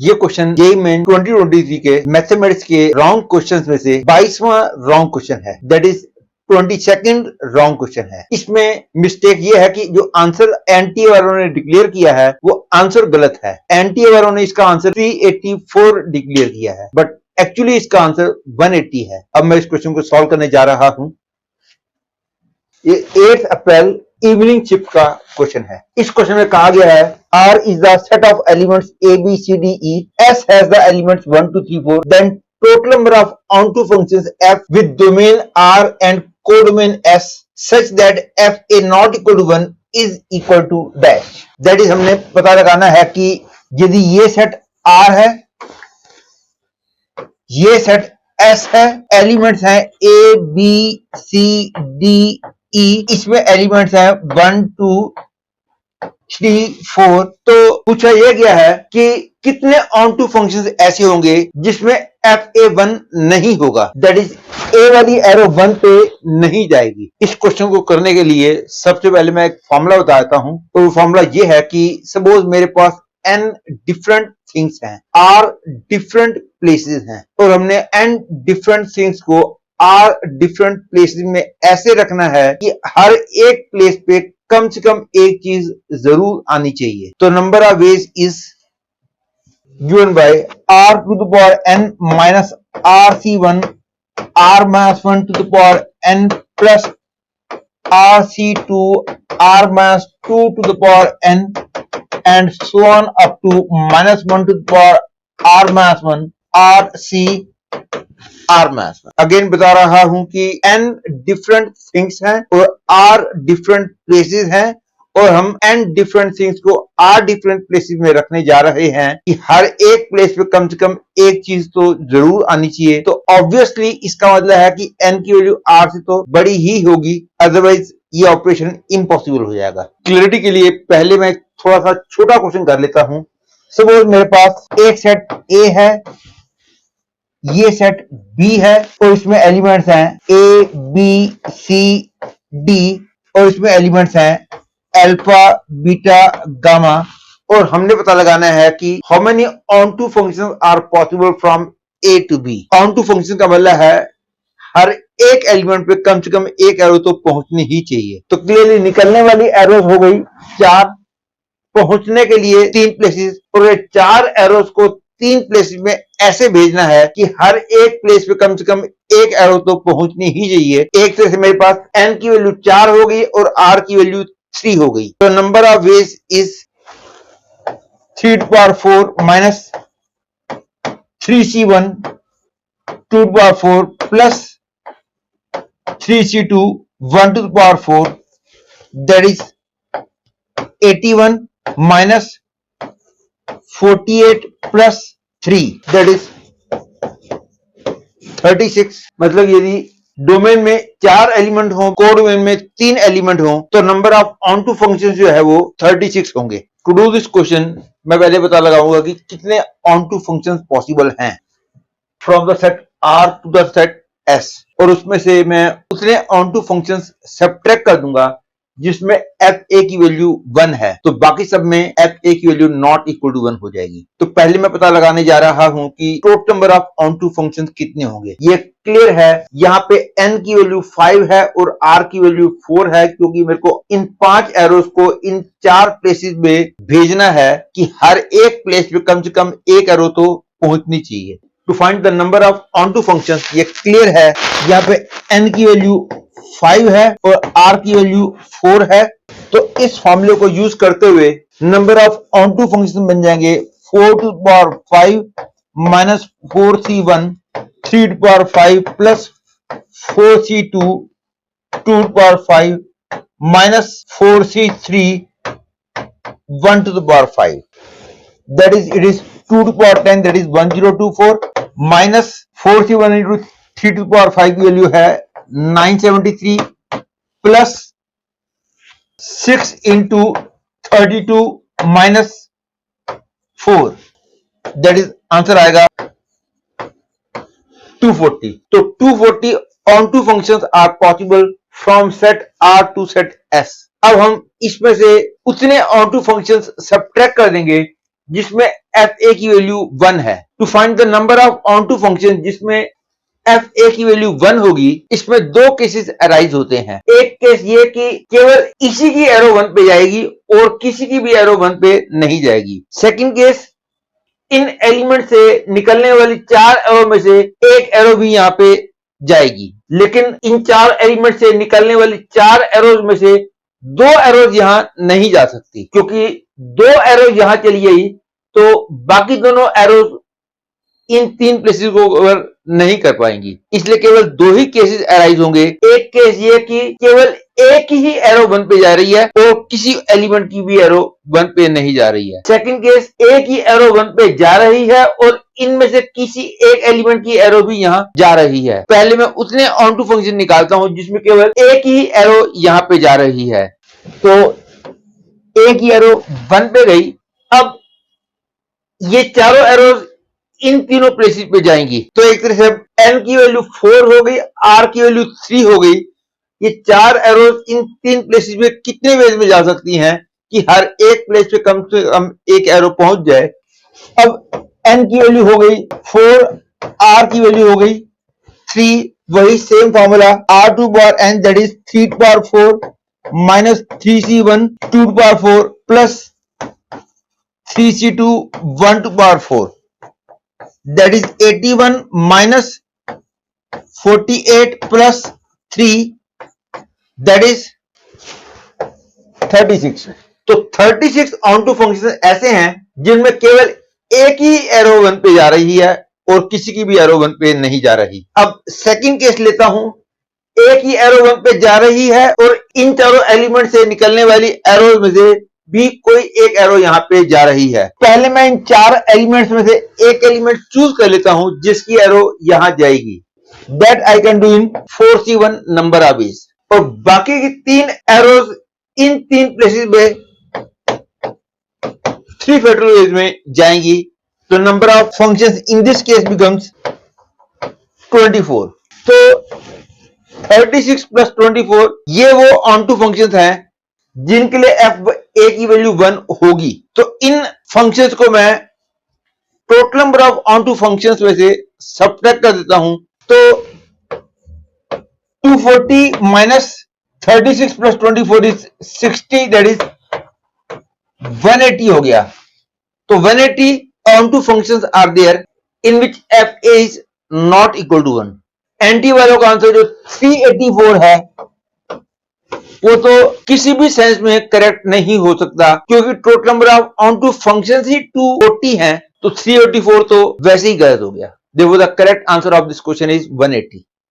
ये question JEE main 2023 के mathematics के रॉन्ग क्वेश्चंस में से 22वां रॉन्ग क्वेश्चन है, that is 22nd wrong question है। इसमें मिस्टेक ये है कि जो आंसर एनटीए वालों ने डिक्लेयर किया है वो आंसर गलत है। एनटीए वालों ने इसका आंसर 384 डिक्लेयर किया है, बट एक्चुअली इसका आंसर 180 है। अब मैं इस क्वेश्चन को सॉल्व करने जा रहा हूं। ये 8 अप्रैल इवनिंग शिफ्ट का क्वेश्चन है। इस क्वेश्चन में कहा गया है R is the set of elements A, B, C, D, E. S has the elements 1, 2, 3, 4. Then total number of onto functions F with domain R and codomain S such that F A not equal to 1 is equal to dash. That is हमने पता लगाना है कि यदि ये set R है, ये set S है, एलिमेंट्स हैं A, B, C, D, E, इसमें एलिमेंट्स हैं 1, 2, 3, 4। तो पूछा यह गया है कि कितने ऑन टू फंक्शंस ऐसे होंगे जिसमें FA1 नहीं होगा, दैट इज ए वाली एरो 1 पे नहीं जाएगी। इस क्वेश्चन को करने के लिए सबसे पहले मैं एक फॉर्मूला बता देता हूं। तो वो फॉर्मूला ये है कि सपोज मेरे पास n डिफरेंट थिंग्स हैं, r डिफरेंट प्लेसेस हैं, और हमने n डिफरेंट थिंग्स को r डिफरेंट प्लेसेस में ऐसे रखना है कि हर एक प्लेस पे कम से कम एक चीज जरूर आनी चाहिए। तो number of ways is given by r to the power n minus rc1 r minus 1 to the power n plus rc2 r minus 2 to the power n and so on up to minus 1 to the power r minus 1 rc r minus 1। Again बता रहा हूं कि n different things हैं और r different places हैं, और हम n different things को r डिफरेंट प्लेसेस में रखने जा रहे हैं कि हर एक प्लेस पे कम से कम एक चीज तो जरूर आनी चाहिए। तो ऑब्वियसली इसका मतलब है कि n की वैल्यू r से तो बड़ी ही होगी, अदरवाइज ये ऑपरेशन इम्पॉसिबल हो जाएगा। क्लियरिटी के लिए पहले मैं थोड़ा सा छोटा क्वेश्चन कर लेता हूं। सपोज मेरे पास एक सेट A है, ये सेट B है, और इसमें एलिमेंट्स हैं A, B, C, D, और इसमें एलिमेंट्स हैं अल्फा, बीटा, गामा, और हमने पता लगाना है कि how many onto functions are possible from A to B। Onto function का मतलब है हर एक एलिमेंट पे कम से कम एक एरो तो पहुंचनी ही चाहिए। तो क्लियरली निकलने वाली एरोस हो गई 4, पहुंचने के लिए 3 प्लेसेस, और ये 4 एरोस को 3 प्लेसेस में ऐसे भेजना है कि हर एक प्लेस पे कम से कम एक एरो तो पहुंचनी ही चाहिए। एक तरह से मेरे पास n की वैल्यू 4 हो गई और r की वैल्यू 3 हो गई। तो number of ways is 3 to power 4 minus 3c1 2 to power 4 plus 3c2 1 to the power 4, that is 81 minus 48 plus 3, that is 36। मतलब यदि डोमेन में 4 एलिमेंट हो, कोडोमेन में 3 एलिमेंट हो, तो number of onto function जो है वो 36 होंगे। टू डू दिस क्वेश्चन मैं पहले पता लगाऊंगा कि कितने ऑन टू फंक्शन पॉसिबल हैं from the set R to the set S, और उसमें से मैं उतने ऑन टू फंक्शंस सब्ट्रैक्ट कर दूंगा जिसमें fa की वैल्यू 1 है, तो बाकी सब में fa की वैल्यू नॉट इक्वल टू 1 हो जाएगी। तो पहले मैं पता लगाने जा रहा हूं कि total number of onto functions कितने होंगे। ये क्लियर है, यहाँ पे n की वैल्यू 5 है और r की वैल्यू 4 है, क्योंकि मेरे को इन 5 एरोस को इन 4 प्लेसेस में भेजना है कि हर एक प्लेस पे कम से कम एक एरो तो पहुंचनी चाहिए। To find the number of onto function, ये क्लियर है, यहाँ पे n की वैल्यू 5 है और r की वैल्यू 4 है। तो इस फॉर्मूले को यूज करते हुए number of onto function बन जाएंगे 4 to power 5 minus 4c1 3 to power 5 plus 4c2 2 to power 5 minus 4c3 1 to the power 5, that is it is 2 to the power 10, that is 1024 minus 4c1 into 3 to the power 5 की value है 973 plus 6 into 32 minus 4, that is answer आएगा 240। तो 240 onto functions are possible from set R to set S। अब हम इसमें से उतने on two functions subtract कर देंगे जिसमें एफ ए की वैल्यू 1 है। To find the number of onto function जिसमें एफ ए की वैल्यू 1 होगी, इसमें दो केसेस अराइज होते हैं। एक केस ये कि केवल इसी की एरो 1 पे जाएगी और किसी की भी एरो 1 पे नहीं जाएगी। सेकंड केस, इन एलिमेंट से निकलने वाली 4 एरो में से एक एरो भी यहां पे जाएगी, लेकिन इन 4 एलिमेंट से निकलने वाली 4 एरोज में से 2 एरोज यहां नहीं जा सकती, क्योंकि 2 एरोज यहां चली गई तो बाकी दोनों एरोज इन 3 प्लेसेस को कवर नहीं कर पाएंगी। इसलिए केवल 2 ही केसेस अराइज होंगे। एक केस ये कि केवल एक ही एरो 1 पे जा रही है और किसी एलिमेंट की भी एरो 1 पे नहीं जा रही है। सेकंड केस, एक ही एरो 1 पे जा रही है और इनमें से किसी एक एलिमेंट की एरो भी यहां जा रही है। पहले मैं उतने ऑन टू फंक्शन निकालता हूं जिसमें केवल एक ही एरो यहां पे जा रही है। तो एक ही एरो 1 पे गई। अब ये चारों एरोज इन तीनों प्लेसेस पे जाएंगी, तो एक तरह से n की वैल्यू 4 हो गई, r की वैल्यू 3 हो गई। ये 4 एरोज इन 3 प्लेसेस में कितने वेज में जा सकती हैं कि हर एक प्लेस पे कम से कम एक एरो पहुंच जाए। अब n की वैल्यू हो गई 4, r की वैल्यू हो गई 3, वही same formula r to power n that is 3 to power 4 minus 3c1 2 to power 4 plus 3c2 1 to power 4, that is 81 minus 48 plus 3, that is 36। तो 36 ऑन टू फंक्शन ऐसे हैं जिनमें केवल एक ही एरो 1 पे जा रही है और किसी की भी एरो 1 पे नहीं जा रही। अब सेकंड केस लेता हूं, एक ही एरो 1 पे जा रही है और इन चारों एलिमेंट से निकलने वाली एरो में से भी कोई एक एरो यहां पे जा रही है। पहले मैं इन 4 एलिमेंट्स में से एक एलिमेंट चूज कर लेता हूं जिसकी एरो यहां जाएगी। That I can do in 4c1 number of veg, और बाकी की 3 एरोज इन 3 प्लेसेस में 3 फैक्टोरियल वेज में जाएंगी। तो number of functions in this case becomes 24। तो 36 प्लस 24 ये वो ऑन टू फंक्शंस हैं जिनके लिए एफ ए की वैल्यू 1 होगी। तो इन फंक्शंस को मैं total number of onto functions में से सब्ट्रैक्ट कर देता हूं। तो 240 minus 36 plus 24 is 60, that is 180 हो गया। तो 180 onto functions are there in which F A is not equal to 1। एंटी वालों का आंसर जो 384 है वो तो किसी भी सेंस में करेक्ट नहीं हो सकता, क्योंकि total number of onto functions ही 240 हैं, तो 384 तो वैसे ही गलत हो गया। Therefore, the correct answer of this question is 180.